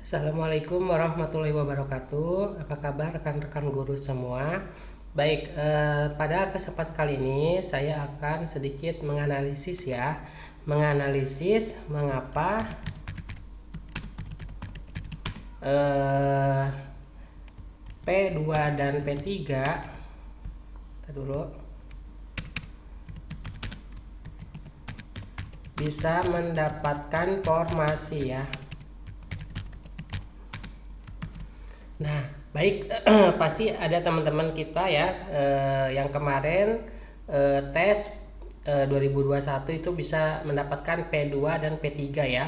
Assalamualaikum warahmatullahi wabarakatuh. Apa kabar rekan-rekan guru semua? Baik, pada kesempatan kali ini saya akan sedikit menganalisis ya. Menganalisis mengapa P2 dan P3 dulu bisa mendapatkan formasi ya. Nah, baik, pasti ada teman-teman kita ya yang kemarin tes 2021 itu bisa mendapatkan P2 dan P3 ya.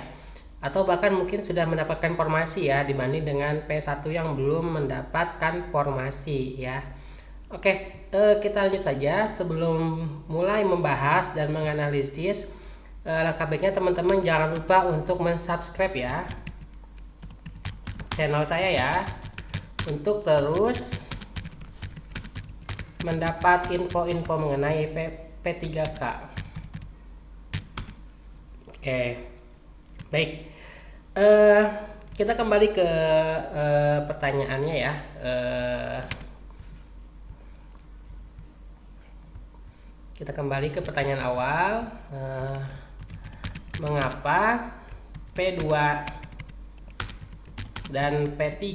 Atau bahkan mungkin sudah mendapatkan formasi ya dibanding dengan P1 yang belum mendapatkan formasi ya. Oke, kita lanjut saja. Sebelum mulai membahas dan menganalisis, langkah baiknya teman-teman jangan lupa untuk mensubscribe ya channel saya ya, untuk terus mendapat info-info mengenai P3K. Oke, baik. Kita kembali ke pertanyaannya ya. Kita kembali ke pertanyaan awal. Mengapa P2 dan P3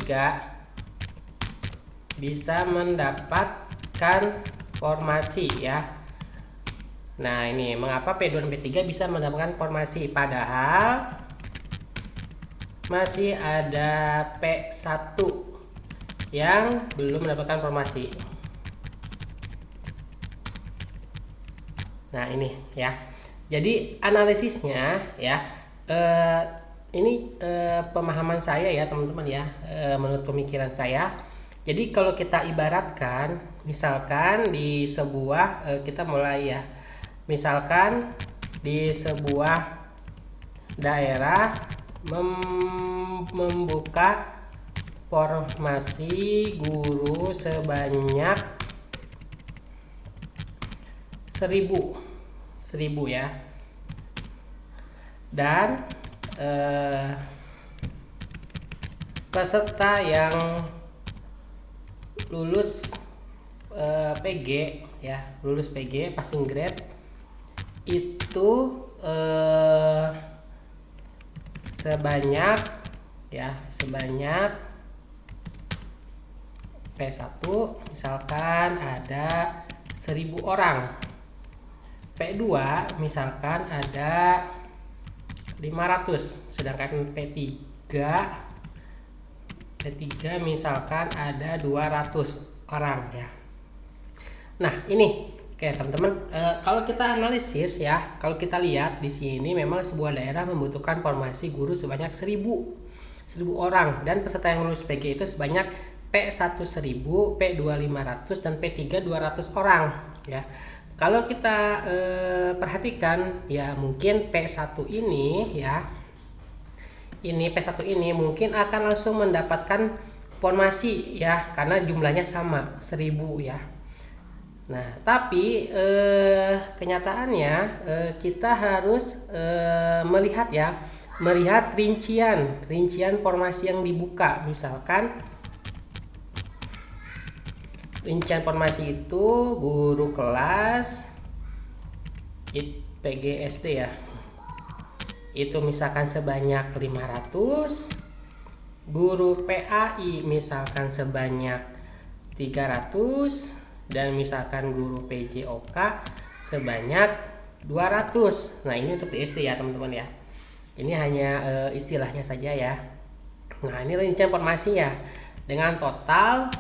bisa mendapatkan formasi ya. Nah, ini mengapa P2 dan P3 bisa mendapatkan formasi padahal masih ada P1 yang belum mendapatkan formasi. Nah, ini ya. Jadi analisisnya ya, ini pemahaman saya ya teman-teman ya, menurut pemikiran saya. Jadi kalau kita ibaratkan, misalkan di sebuah kita mulai ya, misalkan di sebuah daerah membuka formasi guru sebanyak 1000 ya, dan peserta yang lulus PG ya, lulus PG passing grade itu sebanyak P1 misalkan ada 1000 orang, P2 misalkan ada 500, sedangkan P3 misalkan ada 200 orang ya. Nah, ini oke teman-teman, kalau kita analisis ya, kalau kita lihat di sini memang sebuah daerah membutuhkan formasi guru sebanyak 1000 orang, dan peserta yang lulus PG itu sebanyak P1 1000, P2 500, dan P3 200 orang ya. Kalau kita perhatikan ya, mungkin P1 ini ya, P1 ini mungkin akan langsung mendapatkan formasi ya, karena jumlahnya sama 1000 ya. Nah, tapi kenyataannya kita harus melihat rincian formasi yang dibuka. Misalkan rincian formasi itu guru kelas PGSD ya, itu misalkan sebanyak 500, guru PAI misalkan sebanyak 300, dan misalkan guru PJOK sebanyak 200. Nah, ini untuk di SD ya teman-teman ya, ini hanya istilahnya saja ya. Nah, ini rincian formasi ya, dengan total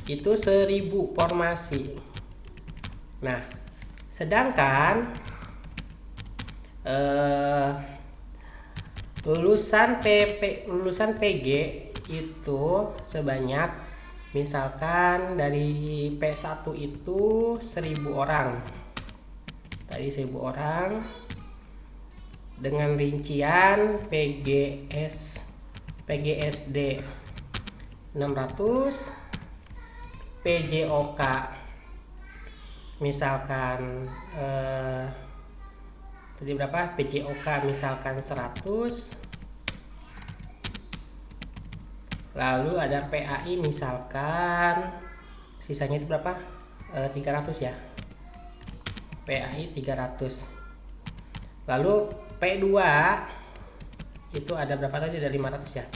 itu 1000 formasi. Nah, sedangkan lulusan PG itu sebanyak, misalkan dari P1 itu 1000 orang. Tadi 1000 orang dengan rincian PGSD 600, PJOK misalkan tadi berapa, PJOK misalkan 100, Lalu ada PAI misalkan sisanya itu berapa? 300 ya. PAI 300. Lalu P2 itu ada berapa tadi? Ada 500 ya.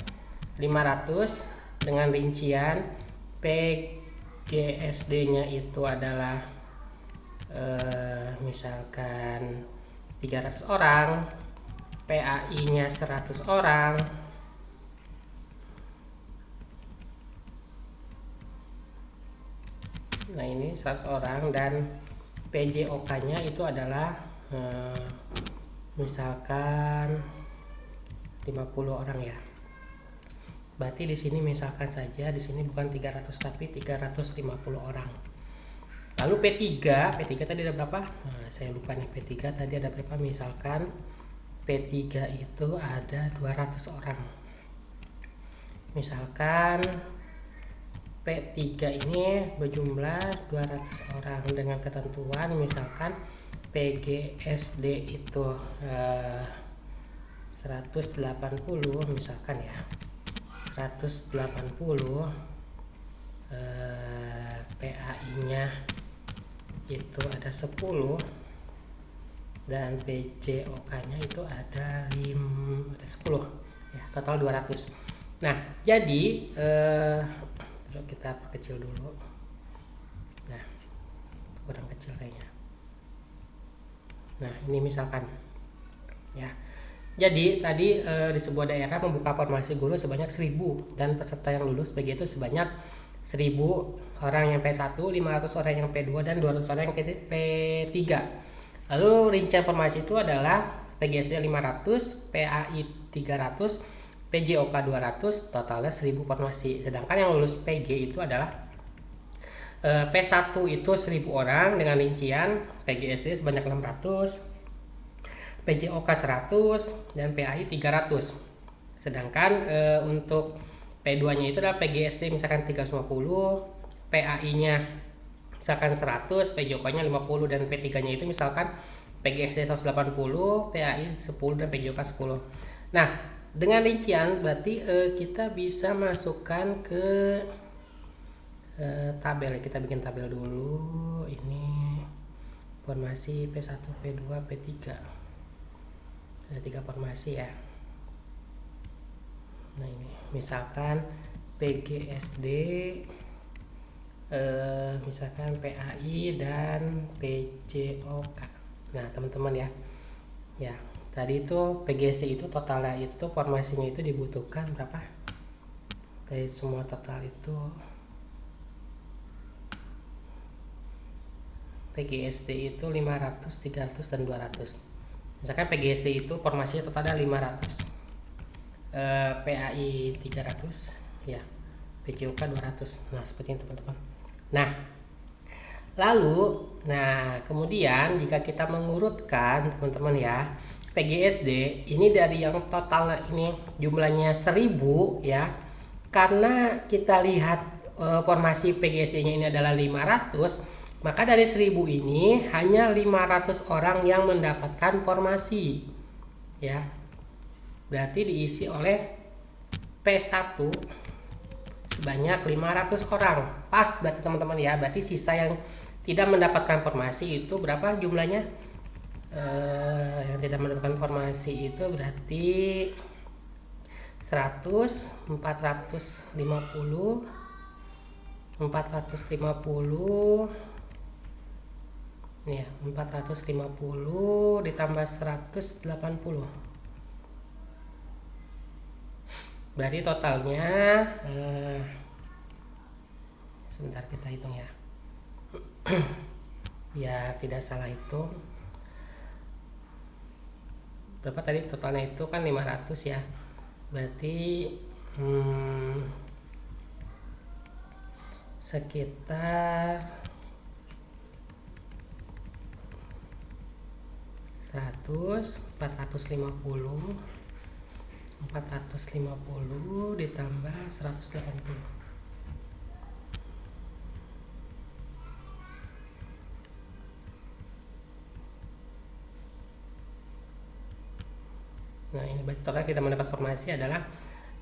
500 dengan rincian PGSD-nya itu adalah misalkan 300 orang, PAI-nya 100 orang. Nah, ini 100 orang dan PJOK-nya itu adalah misalkan 50 orang ya. Berarti di sini misalkan saja di sini bukan 300 tapi 350 orang. Lalu P3 tadi ada berapa? Nah, saya lupa nih, P3 tadi ada berapa? Misalkan P3 itu ada 200 orang. Misalkan P3 ini berjumlah 200 orang dengan ketentuan misalkan PGSD itu 180 misalkan ya. 180 PAI-nya itu ada 10 dan PJOK-nya itu ada 10 ya, total 200. Nah, jadi kita perkecil dulu. Nah, kurang kecil kayaknya. Nah, ini misalkan ya. Jadi tadi di sebuah daerah membuka formasi guru sebanyak 1000 dan peserta yang lulus begitu sebanyak 1000 orang yang P1, 500 orang yang P2 dan 200 orang yang P3. Lalu rincian formasi itu adalah PGSD 500, PAI 300, PJOK 200, totalnya 1000 formasi. Sedangkan yang lulus PG itu adalah P1 itu 1000 orang dengan rincian PGSD sebanyak 600, PJOK 100 dan PAI 300. Sedangkan untuk P2-nya itu adalah PGSD misalkan 350, PAI-nya misalkan 100, PJOK-nya 50 dan P3-nya itu misalkan PGSD 180, PAI 10 dan PJOK 10. Nah, dengan rincian berarti kita bisa masukkan ke tabel. Kita bikin tabel dulu. Ini formasi P1, P2, P3. Ada 3 formasi ya. Nah, ini misalkan PGSD misalkan PAI dan PJOK. Nah, teman-teman ya. Ya, tadi itu PGSD itu totalnya itu formasinya itu dibutuhkan berapa? Dari semua total itu PGSD itu 500, 300 dan 200. Misalkan PGSD itu formasinya totalnya 500. PAI 300 ya. PJOK 200. Nah, seperti itu teman-teman. Nah, lalu kemudian jika kita mengurutkan teman-teman ya, PGSD ini dari yang total ini jumlahnya 1000 ya. Karena kita lihat formasi PGSD-nya ini adalah 500, maka dari 1000 ini hanya 500 orang yang mendapatkan formasi ya. Berarti diisi oleh P1 sebanyak 500 orang. Pas berarti teman-teman ya. Berarti sisa yang tidak mendapatkan formasi itu berapa jumlahnya? Yang tidak mendapatkan formasi itu berarti 100, 450 nih ya, 450 ditambah 180. Berarti totalnya sebentar kita hitung ya. Biar tidak salah hitung. Berapa tadi totalnya itu kan 500 ya. Berarti sekitar 100, 450 ditambah 180. Nah, ini berarti total kita mendapat formasi adalah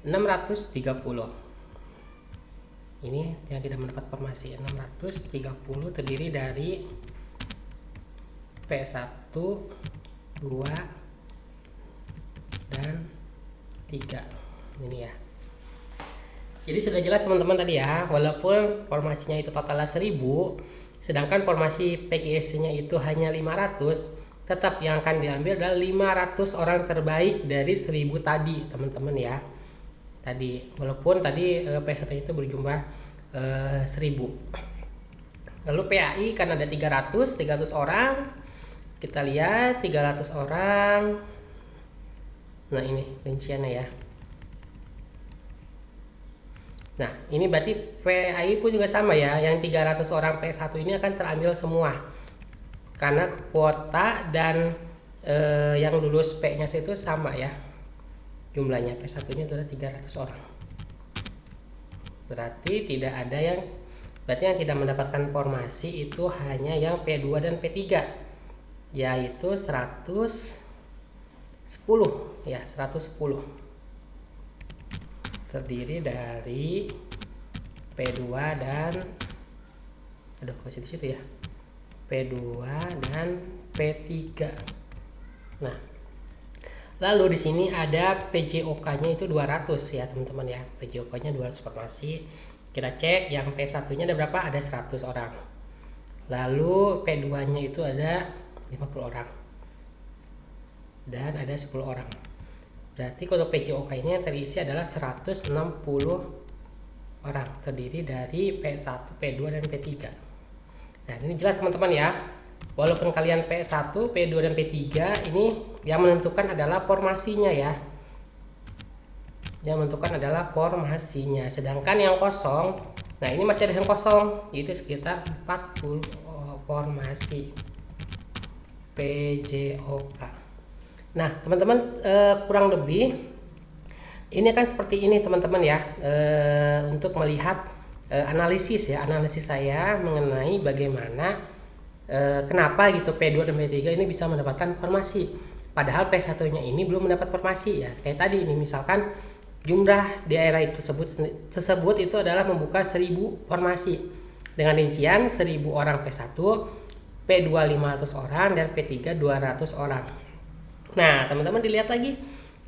630. Ini yang tidak mendapat formasi 630 terdiri dari P1, 2, dan 3. Ini ya. Jadi sudah jelas teman-teman tadi ya, walaupun formasinya itu totalnya 1000, sedangkan formasi PGSD-nya itu hanya 500, tetap yang akan diambil adalah 500 orang terbaik dari 1000 tadi, teman-teman ya. Tadi, walaupun tadi P1 itu berjumlah 1000. Lalu PAI kan ada 300 orang. Kita lihat 300 orang. Nah, ini rinciannya ya. Nah, ini berarti PAI pun juga sama ya. Yang 300 orang P1 ini akan terambil semua. Karena kuota dan yang lulus P-nya itu sama ya. Jumlahnya P1-nya adalah 300 orang. Berarti yang tidak mendapatkan formasi itu hanya yang P2 dan P3. Yaitu 110 ya, 110. Terdiri dari P2 dan masih di situ ya. P2 dan P3. Nah, lalu di sini ada PJOK-nya itu 200 ya, teman-teman ya. PJOK-nya 200 formasi. Kita cek yang P1-nya ada berapa? Ada 100 orang. Lalu P2-nya itu ada 50 orang. Dan ada 10 orang. Berarti kalau PJOK ini yang terisi adalah 160 orang, terdiri dari P1, P2, dan P3. Nah, ini jelas teman-teman ya. Walaupun kalian P1, P2, dan P3, ini yang menentukan adalah formasinya ya. Yang menentukan adalah formasinya. Sedangkan yang kosong, nah ini masih ada yang kosong, itu sekitar 40 formasi PJOK. Nah, teman-teman, kurang lebih ini kan seperti ini teman-teman ya, untuk melihat analisis saya mengenai bagaimana kenapa gitu P2 dan P3 ini bisa mendapatkan formasi, padahal P1-nya ini belum mendapat formasi ya. Kayak tadi ini misalkan jumlah di area tersebut itu adalah membuka 1000 formasi dengan rincian 1000 orang P1, P2 500 orang, dan P3 200 orang. Nah, teman-teman dilihat lagi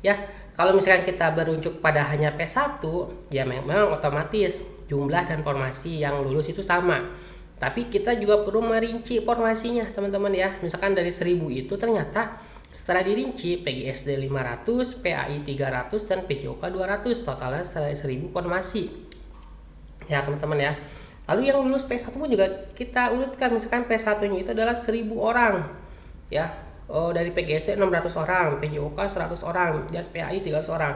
ya, kalau misalkan kita berujuk pada hanya P1 ya, memang otomatis jumlah dan formasi yang lulus itu sama. Tapi kita juga perlu merinci formasinya teman-teman ya. Misalkan dari 1000 itu ternyata setelah dirinci PGSD 500, PAI 300, dan PJOK 200, totalnya 1000 formasi ya teman-teman ya. Lalu yang lulus P1 pun juga kita urutkan, misalkan P1-nya itu adalah 1000 orang ya. Dari PGSD 600 orang, PJOK 100 orang, dan PAI 300 orang.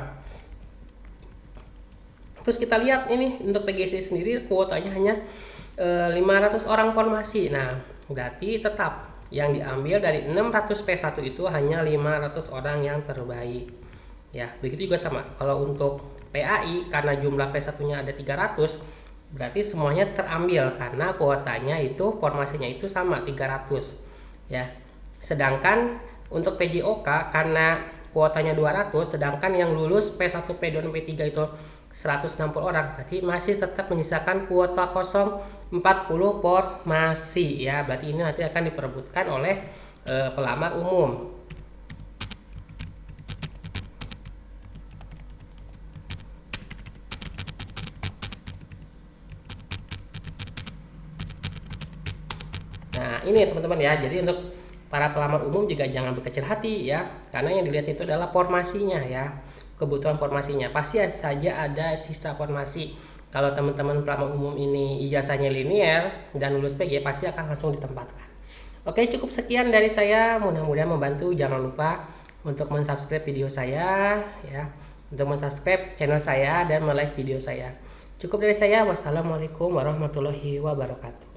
Terus kita lihat ini untuk PGSD sendiri kuotanya hanya 500 orang formasi. Nah, berarti tetap yang diambil dari 600 P1 itu hanya 500 orang yang terbaik. Ya, begitu juga sama. Kalau untuk PAI karena jumlah P1-nya ada 300, berarti semuanya terambil karena kuotanya itu formasinya itu sama 300. Ya. Sedangkan untuk PJOK karena kuotanya 200, sedangkan yang lulus P1, P2, dan P3 itu 160 orang, berarti masih tetap menyisakan kuota kosong 40 formasi ya. Berarti ini nanti akan diperebutkan oleh pelamar umum. Nah, ini teman-teman ya. Jadi untuk para pelamar umum juga jangan berkecil hati ya, karena yang dilihat itu adalah formasinya ya, kebutuhan formasinya. Pasti saja ada sisa formasi. Kalau teman-teman pelamar umum ini ijazahnya linear dan lulus PG, pasti akan langsung ditempatkan. Oke, cukup sekian dari saya, mudah-mudahan membantu. Jangan lupa untuk mensubscribe video saya ya, untuk mensubscribe channel saya dan like video saya. Cukup dari saya. Wassalamualaikum warahmatullahi wabarakatuh.